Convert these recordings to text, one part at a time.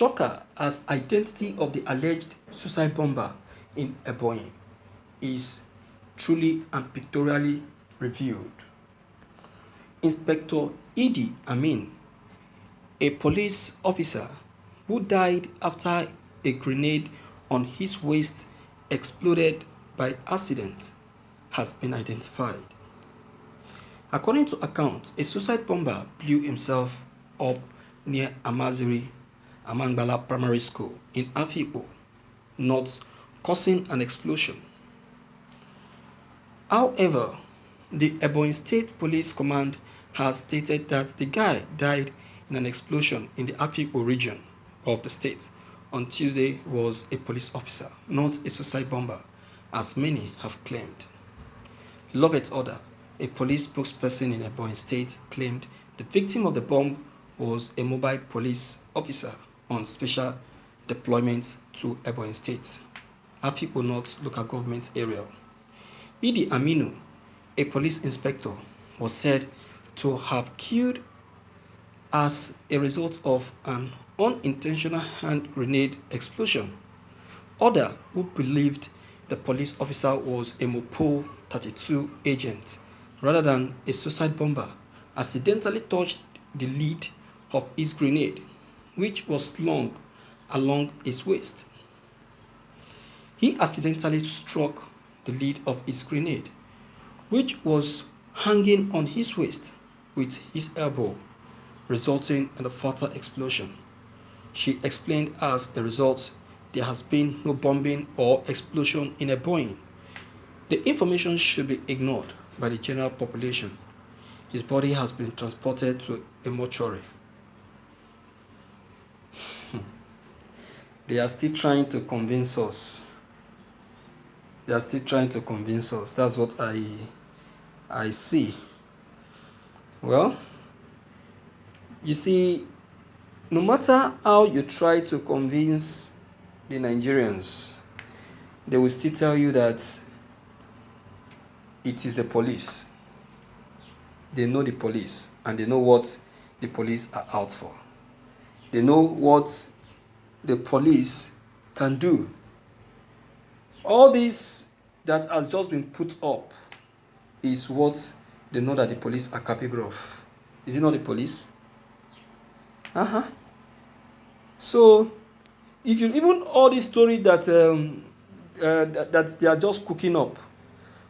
shocker as identity of the alleged suicide bomber in Ebonyi is truly and pictorially revealed. Inspector Idi Amin, a police officer who died after a grenade on his waist exploded by accident, has been identified. According to accounts, a suicide bomber blew himself up near Amaziri Amangbala Primary School in Afikpo North, causing an explosion. However, the Ebonyi State Police Command has stated that the guy died in an explosion in the Afikpo region of the state on Tuesday was a police officer, not a suicide bomber, as many have claimed. Lovett Order, a police spokesperson in Ebonyi State, claimed the victim of the bomb was a mobile police officer on special deployment to Ebonyi State, Afikpo North local government area. Idi Aminu, a police inspector, was said to have killed as a result of an unintentional hand grenade explosion. Others who believed the police officer was a Mopo 32 agent rather than a suicide bomber accidentally touched the lead of his grenade, which was slung along his waist. He accidentally struck the lead of his grenade, which was hanging on his waist, with his elbow, resulting in a fatal explosion. She explained as a result, there has been no bombing or explosion in Ebonyi. The information should be ignored by the general population. His body has been transported to a mortuary. They are still trying to convince us. That's what I see. Well, you see, no matter how you try to convince the Nigerians, they will still tell you that it is the police. They know the police, and they know what the police are out for. They know what the police can do. All this that has just been put up is what they know that the police are capable of. Is it not the police? So, if you even all these stories that that they are just cooking up,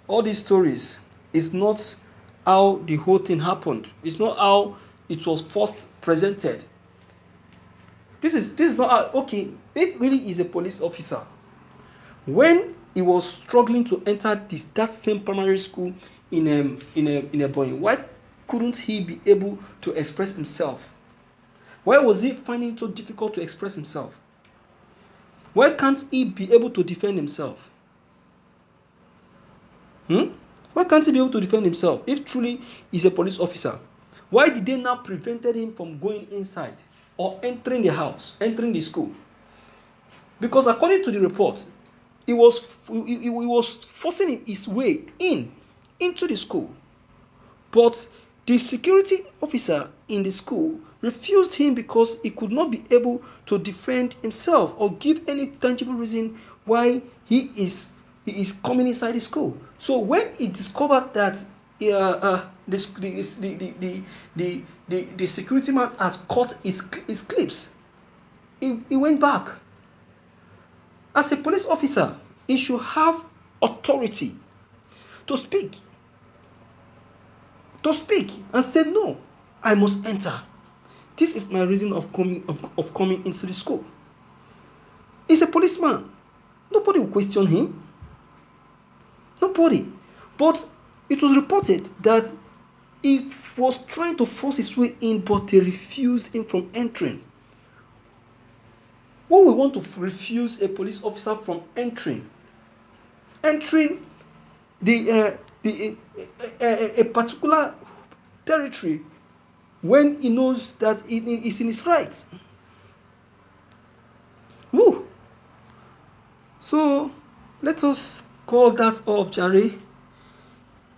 all these stories is not how the whole thing happened. It's not how it was first presented. This is not how, okay. If really is a police officer, when he was struggling to enter that same primary school in Ebonyi, why couldn't he be able to express himself? Why was he finding it so difficult to express himself? Why can't he be able to defend himself? Why can't he be able to defend himself if truly he's a police officer? Why did they now prevented him from going inside or entering the house, entering the school? Because according to the report, he was forcing his way into the school. But the security officer in the school refused him because he could not be able to defend himself or give any tangible reason why he is coming inside the school. So when he discovered that the security man has cut his clips, he went back. As a police officer, he should have authority to speak and say, no, I must enter. This is my reason of coming into the school. He's a policeman. Nobody will question him. Nobody. But it was reported that he was trying to force his way in, but they refused him from entering. When we want to refuse a police officer from entering a particular territory when he knows that he is in his rights. Woo. So let us call that off, Jerry.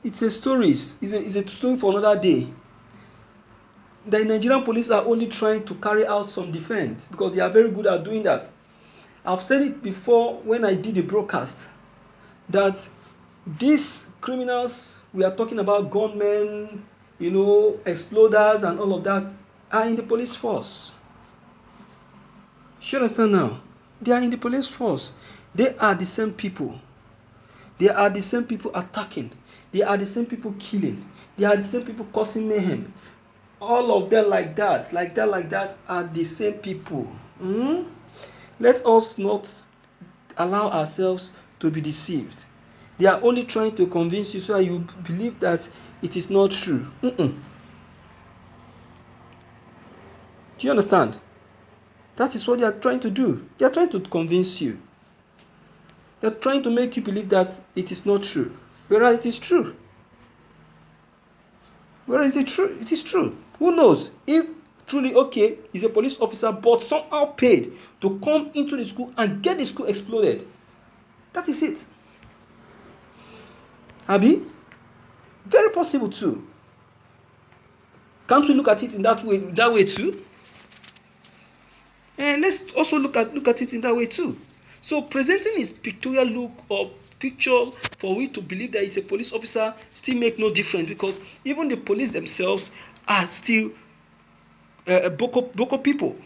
It's a story. It's a story for another day. the Nigerian police are only trying to carry out some defense because they are very good at doing that. I've said it before when I did the broadcast that these criminals we are talking about, gunmen, exploders and all of that, are in the police force. You understand now? They are in the police force. They are the same people. They are the same people attacking. They are the same people killing. They are the same people causing mayhem. All of them like that are the same people. Let us not allow ourselves to be deceived. They are only trying to convince you so that you believe that it is not true. Do you understand? That is what they are trying to do. They are trying to convince you. They are trying to make you believe that it is not true, whereas it is true. Whereas it is true. Who knows? If truly, okay, he's a police officer, but somehow paid to come into the school and get the school exploded. That is it. Abi? Very possible too. Can't we look at it in that way too? And let's also look at it in that way too. So presenting his pictorial look or picture for we to believe that he's a police officer still make no difference, because even the police themselves are still Boko people,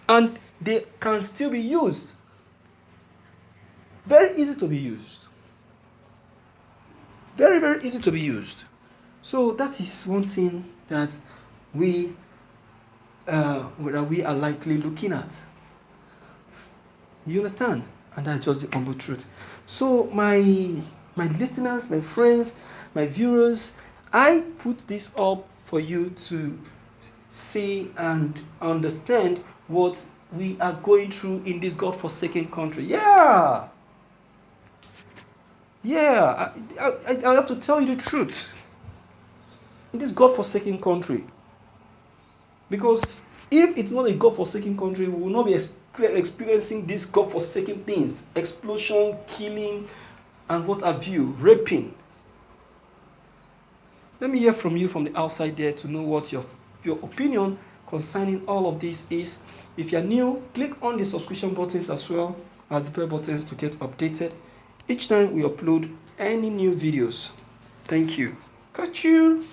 and they can still be used. Very easy to be used. Very, very easy to be used. So that is one thing that we are likely looking at. You understand? And that's just the humble truth. So my listeners, my friends, my viewers, I put this up for you to see and understand what we are going through in this God-forsaken country. I have to tell you the truth. In this God-forsaken country. Because if it's not a God-forsaken country, we will not be experiencing these God-forsaken things. Explosion, killing, and what have you, raping. Let me hear from you from the outside there to know what your opinion concerning all of this is. If you are new, click on the subscription buttons as well as the bell buttons to get updated each time we upload any new videos. Thank you. Catch you.